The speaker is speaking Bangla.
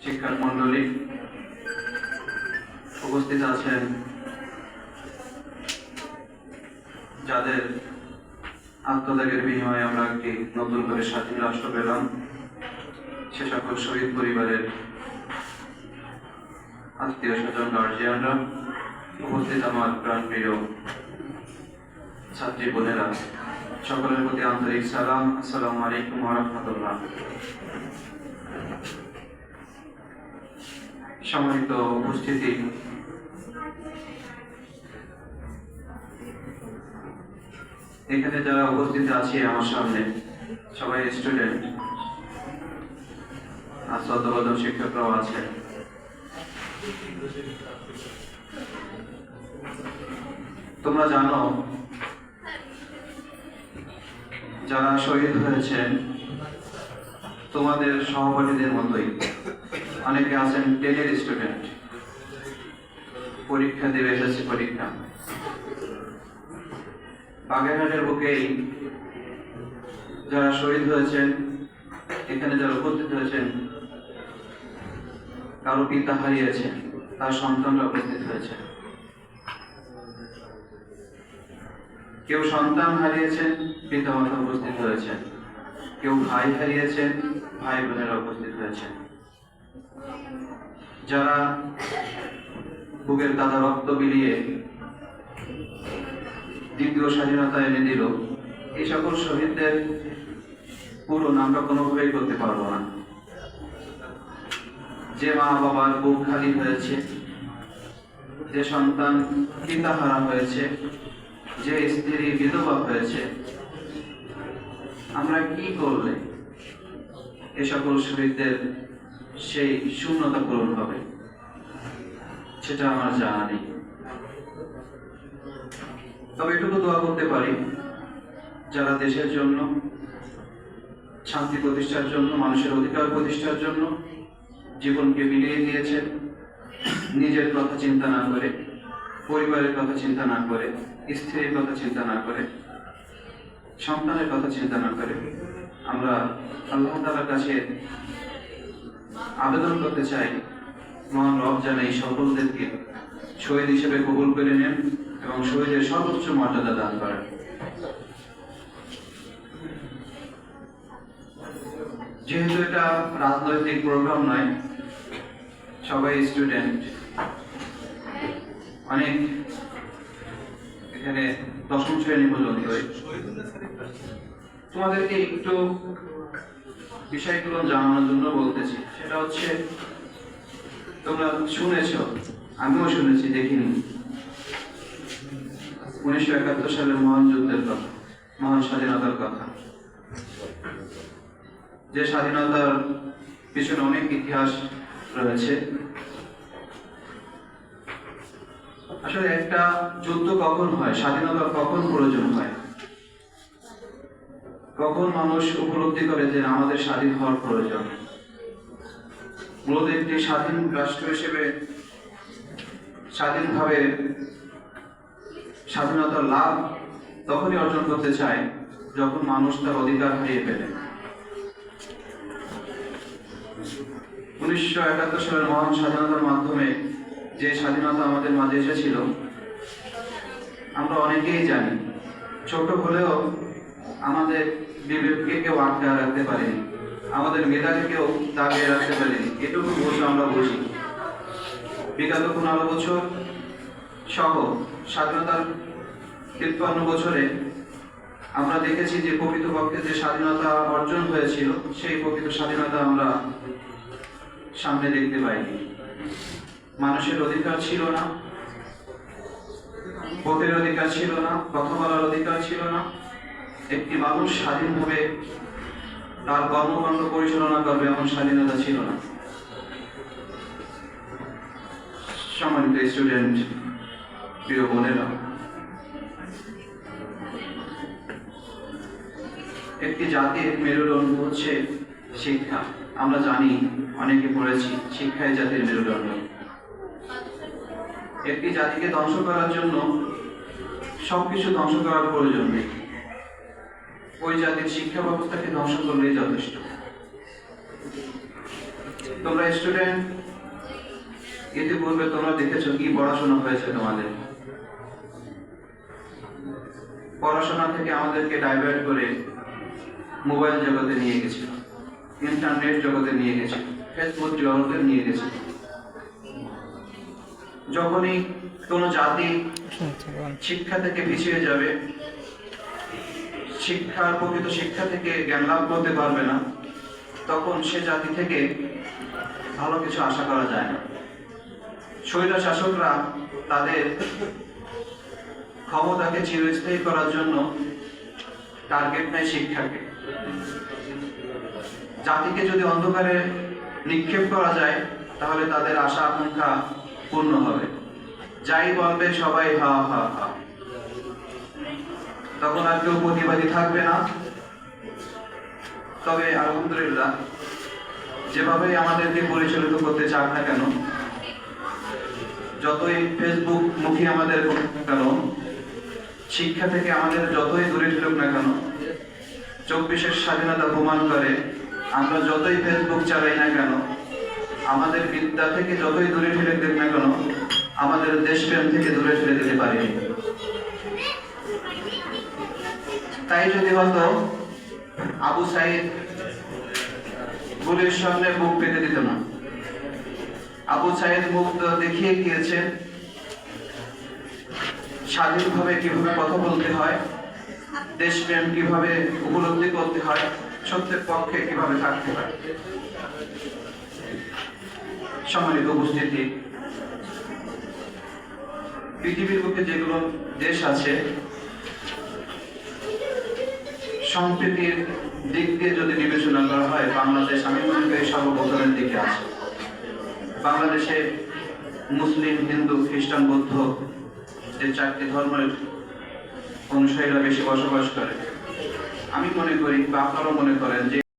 শিক্ষক মন্ডলী উপস্থিত আছেন, যাদের আত্মত্যাগের বিনিময়ে আমরা একটি নতুন করে স্বাধীন রাষ্ট্র পেলাম, সে সকল শহীদ পরিবারের আত্মীয় স্বজন, গার্জিয়ানরা, উপস্থিত আমার প্রাণপ্রিয় ছাত্রী বোনেরা, সকলের প্রতি আন্তরিক সালাম। আসসালামু আলাইকুম ওয়া রাহমাতুল্লাহ। সম্মানিত উপস্থিতি, এখানে যারা উপস্থিত আছে আমার সামনে সবাই স্টুডেন্ট, আর শ্রদ্ধাভাজন শিক্ষকরাও আছে। তোমরা জানো, যারা শহীদ হয়েছেন তোমাদের সহপাঠীদের মতোই অনেকে আছেন 10-এর স্টুডেন্ট, পরীক্ষা দেবে এসেছে পরীক্ষা। বাগেরহাটের বুকেই যারা শহীদ হয়েছেন, এখানে যারা উপস্থিত হয়েছেন, কারো পিতা হারিয়েছেন, তার সন্তানরা উপস্থিত হয়েছে। কেউ সন্তান হারিয়েছেন, পিতা মাতা উপস্থিত হয়েছেন। কেউ ভাই হারিয়েছেন, ভাই বোনেরা উপস্থিত হয়েছেন। যারা বুকের তাজা রক্ত বিলিয়ে দ্বিতীয় স্বাধীনতা এনে দিল, এই সকল শহীদদের পূরণ আমরা কোনোভাবেই করতে পারবো না। যে মা বাবার বুক খালি হয়েছে, যে সন্তান পিতাহারা হয়েছে, যে স্ত্রী বিধবা হয়েছে, আমরা কি করলে এ সকল শহীদদের সেই শূন্যতা পূরণ হবে সেটা আমার জানা নেই। তবে এটুকু দোয়া করতে পারি, যারা দেশের জন্য, শান্তি প্রতিষ্ঠার জন্য, মানুষের অধিকার প্রতিষ্ঠার জন্য জীবনকে বিলিয়ে দিয়েছেন, নিজের কথা চিন্তা না করে, পরিবারের কথা চিন্তা না করে, স্ত্রীর কথা চিন্তা না করে, সন্তানের কথা চিন্তা না করে, আমরা আল্লাহ তাআলার কাছে আবেদন করতে চাই, মহান রব যেন এই সকলদেরকে শহীদ হিসেবে কবুল করে নেন এবং শহীদের সর্বোচ্চ মর্যাদা দান করেন। যেহেতু এটা রাজনৈতিক প্রোগ্রাম নয়, সবাই স্টুডেন্ট, অনেক এখানে দশম শ্রেণী পর্যন্ত, তোমাদেরকে একটু বিষয়গুলো জানানোর জন্য বলতেছি। সেটা হচ্ছে, তোমরা শুনেছ, আমিও শুনেছি, দেখিনি, 1971 সালের মহান যুদ্ধের কথা, মহান স্বাধীনতার কথা। যে স্বাধীনতার পিছনে অনেক ইতিহাস রয়েছে। আসলে একটা যুদ্ধ কখন হয়, স্বাধীনতার কখন প্রয়োজন হয়, কখন মানুষ উপলব্ধি করে যে আমাদের স্বাধীন হওয়ার প্রয়োজন। মূলত একটি স্বাধীন রাষ্ট্র হিসেবে স্বাধীনভাবে স্বাধীনতার লাভ তখনই অর্জন করতে চায় যখন মানুষ তার অধিকার হারিয়ে ফেলে। 1971 সালের মহান স্বাধীনতার মাধ্যমে যে স্বাধীনতা আমাদের মাঝে এসেছিল, আমরা অনেকেই জানি। ছোট হলেও আমাদের বিবেককে কেউ আটকে রাখতে পারেনি, আমাদের মেধাকে কেউ দাবিয়ে রাখতে পারেনি, এটুকু বসে আমরা বুঝি। বিগত 15 বছর সহ স্বাধীনতার 53 বছরে আমরা দেখেছি যে প্রকৃতপক্ষে যে স্বাধীনতা অর্জন হয়েছিল, সেই প্রকৃত স্বাধীনতা আমরা সামনে দেখতে পাইনি। মানুষের অধিকার ছিল না, ভোটের অধিকার ছিল না, কথা বলার অধিকার ছিল না, একটি মানুষ স্বাধীনভাবে তার কর্মকাণ্ড পরিচালনা করবে এমন স্বাধীনতা ছিল না। সম্মানিত স্টুডেন্ট, প্রিয় বোনেরা, একটি জাতির মেরুদণ্ড হচ্ছে শিক্ষা। আমরা জানি, অনেকে পড়েছি, শিক্ষাই জাতির মেরুদণ্ড। একটি জাতিকে ধ্বংস করার জন্য সবকিছু ধ্বংস করার প্রয়োজন নেই, ওই জাতির শিক্ষা ব্যবস্থাকে ধ্বংস করলেই যথেষ্ট। তোমরা স্টুডেন্ট, ইতিপূর্বে তোমরা দেখেছো কি পড়াশোনা হয়েছে তোমাদের। পড়াশোনা থেকে আমাদেরকে ডাইভার্ট করে মোবাইল জগতে নিয়ে গেছিল, ইন্টারনেট জগতে নিয়ে গেছিল, ফেসবুক জগতে নিয়ে গেছিল। যখনই কোনো জাতি শিক্ষা থেকে পিছিয়ে যাবে, প্রকৃত শিক্ষা থেকে জ্ঞান লাভ করতে পারবে না, তখন সে জাতি থেকে ভালো কিছু আশা করা যায় না। স্বৈর শাসকরা তাদের ক্ষমতাকে চিরস্থায়ী করার জন্য টার্গেট নেয় শিক্ষাকে। জাতিকে যদি অন্ধকারে নিক্ষেপ করা যায়, তাহলে তাদের আশা আকাঙ্ক্ষা পূর্ণ হবে। যাই বলবে সবাই হা হা হা, তখন আর কেউ প্রতিবাদী থাকবে না। তবে আলহামদুলিল্লাহ, যেভাবে আমাদেরকে পরিচালিত করতে চান না কেন, যতই ফেসবুক মুখী আমাদের কেন, শিক্ষা থেকে আমাদের যতই দূরে ঠেলুক না কেন, 24-এর স্বাধীনতা প্রমাণ করে আমরা যতই ফেসবুক চালাই না কেন, আমাদের বিদ্যা থেকে যতই দূরে ঠেলে দেখ না কেন, আমাদের দেশপ্রেম থেকে দূরে ঠেলে দিতে পারিনি। তাই যদি হতো আবু সাইদ গুলির সামনে মুখ পেতে দিত না। আবু সাইদ মুখ দেখিয়ে গিয়েছেন স্বাধীনভাবে কিভাবে কথা বলতে হয়, দেশপ্রেম কিভাবে উপলব্ধি করতে হয়, সত্যের পক্ষে কিভাবে থাকতে হয়। সম্মানিত উপস্থিতি, পৃথিবীর বুকে যেগুলো দেশ আছে, সম্প্রীতির দিক দিয়ে যদি বিবেচনা করা হয়, বাংলাদেশ আমি মনে করি সর্বপ্রথমের দিকে আছে। বাংলাদেশে মুসলিম, হিন্দু, খ্রিস্টান, বৌদ্ধ যে 4টি ধর্মের অনুসারীরা বেশি বসবাস করে। আমি মনে করি বা আপনারাও মনে করেন যে